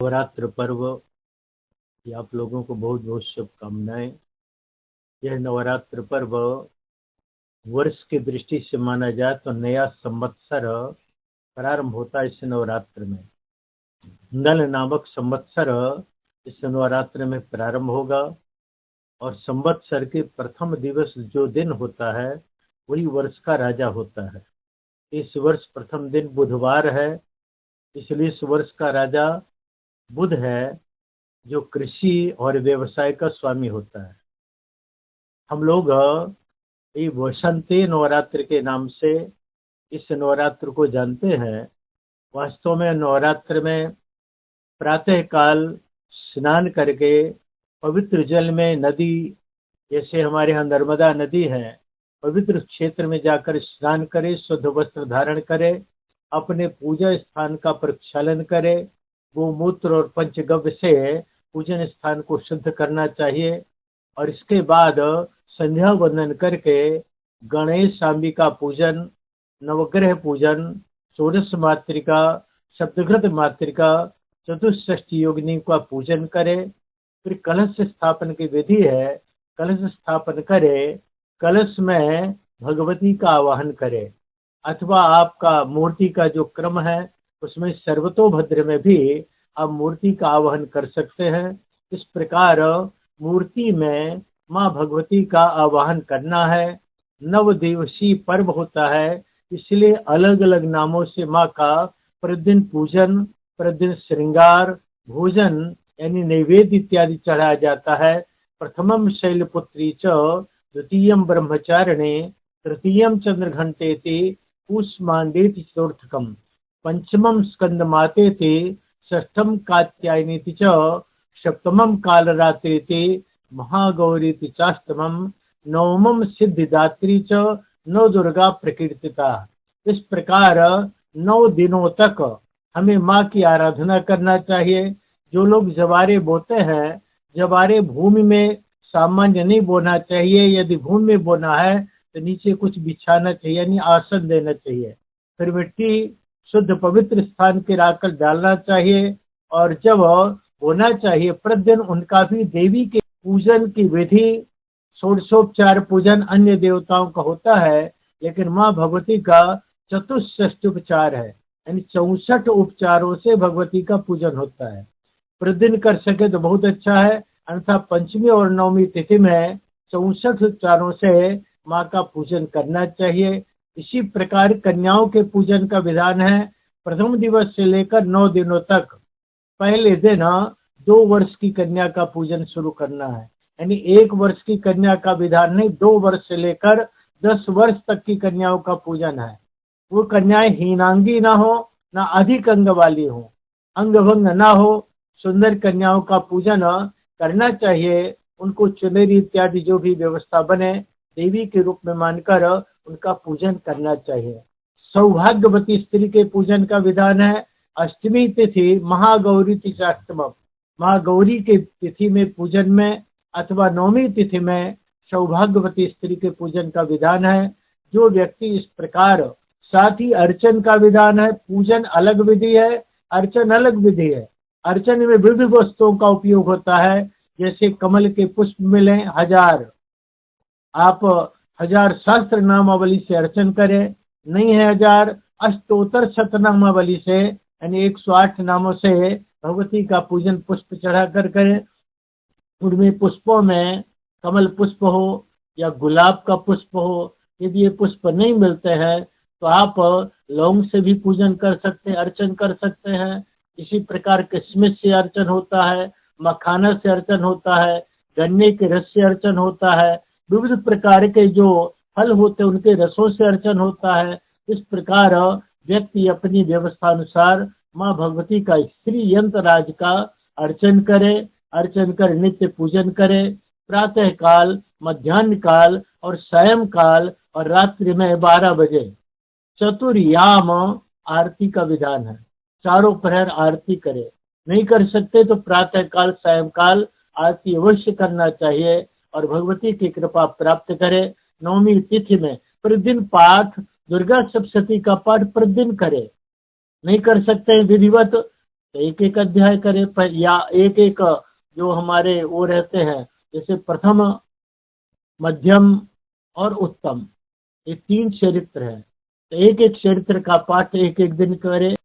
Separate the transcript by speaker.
Speaker 1: नवरात्र पर्व की आप लोगों को बहुत बहुत शुभकामनाएं। यह नवरात्र पर्व वर्ष की दृष्टि से माना जाए तो नया संवत्सर प्रारंभ होता है इस नवरात्र में। नल नामक संवत्सर इस नवरात्र में प्रारंभ होगा और संवत्सर के प्रथम दिवस जो दिन होता है वही वर्ष का राजा होता है। इस वर्ष प्रथम दिन बुधवार है, इसलिए इस वर्ष का राजा बुध है, जो कृषि और व्यवसाय का स्वामी होता है। हम लोग ये वसंती नवरात्र के नाम से इस नवरात्र को जानते हैं। वास्तव में नवरात्र में प्रातः काल स्नान करके पवित्र जल में नदी, जैसे हमारे यहाँ नर्मदा नदी है, पवित्र क्षेत्र में जाकर स्नान करे, शुद्ध वस्त्र धारण करे, अपने पूजा स्थान का प्रक्षालन करे, गोमूत्र और पंचगव्य से पूजन स्थान को शुद्ध करना चाहिए। और इसके बाद संध्या वंदन करके गणेश अंबिका पूजन, नवग्रह पूजन, षोडश मातृका, सप्तघृत मातृका, चतुष्षष्ठी योगिनी का पूजन करे। फिर कलश स्थापन की विधि है, कलश स्थापन करे, कलश में भगवती का आवाहन करे, अथवा आपका मूर्ति का जो क्रम है उसमें सर्वतोभद्र में भी आप मूर्ति का आवाहन कर सकते हैं। इस प्रकार मूर्ति में माँ भगवती का आवाहन करना है। 9 दिवसीय पर्व होता है, इसलिए अलग अलग नामों से माँ का प्रतिदिन पूजन, प्रतिदिन श्रृंगार, भोजन यानी नैवेद्य इत्यादि चढ़ाया जाता है। प्रथमम शैलपुत्री च, द्वितीयम ब्रह्मचारिणे, तृतीयम चंद्रघंटेति, कूष्मांडेति चतुर्थकम, पंचमम स्कंदमातेति, षष्ठम कात्यायनीति च, सप्तमम कालरात्रिति, महागौरीति चाष्टमम, नवमम सिद्धिदात्री च, नौ दुर्गा प्रकीर्तिता। इस प्रकार 9 दिनों तक हमें माँ की आराधना करना चाहिए। जो लोग जवारे बोते हैं, जवारे भूमि में सामान्य नहीं बोना चाहिए। यदि भूमि में बोना है तो नीचे कुछ बिछाना चाहिए, यानी आसन देना चाहिए। फिर मिट्टी शुद्ध पवित्र स्थान के लाकर डालना चाहिए। और जब बोना चाहिए प्रतिदिन उनका भी देवी के पूजन की विधि, षोडशोपचार पूजन अन्य देवताओं का होता है, लेकिन माँ भगवती का चतुष्षष्ठ उपचार है, यानी 64 उपचारों से भगवती का पूजन होता है। प्रतिदिन कर सके तो बहुत अच्छा है, अन्यथा पंचमी और नवमी तिथि में 64 उपचारों से माँ का पूजन करना चाहिए। इसी प्रकार कन्याओं के पूजन का विधान है। प्रथम दिवस से लेकर 9 दिनों तक पहले दिन 2 वर्ष की कन्या का पूजन शुरू करना है, यानी 1 वर्ष की कन्या का विधान नहीं, 2 वर्ष से लेकर 10 वर्ष तक की कन्याओं का पूजन है। वो कन्याएं हीनांगी ना हो, ना अधिक अंग वाली हो, अंग भंग ना हो, सुंदर कन्याओं का पूजन करना चाहिए। उनको चुनरी इत्यादि जो भी व्यवस्था बने देवी के रूप में मानकर उनका पूजन करना चाहिए। सौभाग्यवती स्त्री के पूजन का विधान है। अष्टमी तिथि महागौरी तिथाष्टमम, महागौरी के तिथि में पूजन में अथवा नवमी तिथि में सौभाग्यवती स्त्री के पूजन का विधान है। जो व्यक्ति इस प्रकार, साथ ही अर्चन का विधान है। पूजन अलग विधि है, अर्चन अलग विधि है। अर्चन में विविध वस्तुओं का उपयोग होता है, जैसे कमल के पुष्प मिले 1000, आप 1000 सहस्त्र नामावली से अर्चन करें। नहीं है 1000, अष्टोत्तर शतनामावली से यानी 108 नामों से भगवती का पूजन पुष्प चढ़ाकर करें। उनमें पुष्पों में कमल पुष्प हो या गुलाब का पुष्प हो। यदि ये पुष्प नहीं मिलते हैं तो आप लौंग से भी पूजन कर सकते हैं, अर्चन कर सकते हैं। इसी प्रकार किशमिश से अर्चन होता है, मखाना से अर्चन होता है, गन्ने के रस से अर्चन होता है, विविध प्रकार के जो फल होते हैं उनके रसों से अर्चन होता है। इस प्रकार व्यक्ति अपनी व्यवस्था अनुसार माँ भगवती का स्त्री यंत्र राज का अर्चन करे, अर्चन कर नित्य पूजन करे। प्रातः काल, मध्याह्न काल और सायं काल और रात्रि में 12 बजे चतुर्याम आरती का विधान है। चारों प्रहर आरती करे। नहीं कर सकते तो प्रातः काल, सायं काल आरती अवश्य करना चाहिए और भगवती की कृपा प्राप्त करे। नवमी तिथि में प्रतिदिन पाठ, दुर्गा सप्तशती का पाठ प्रतिदिन करे। नहीं कर सकते हैं विधिवत तो एक एक अध्याय करें, या एक एक जो हमारे वो रहते हैं, जैसे प्रथम, मध्यम और उत्तम, ये तीन चरित्र हैं, तो एक एक चरित्र का पाठ एक एक दिन करें,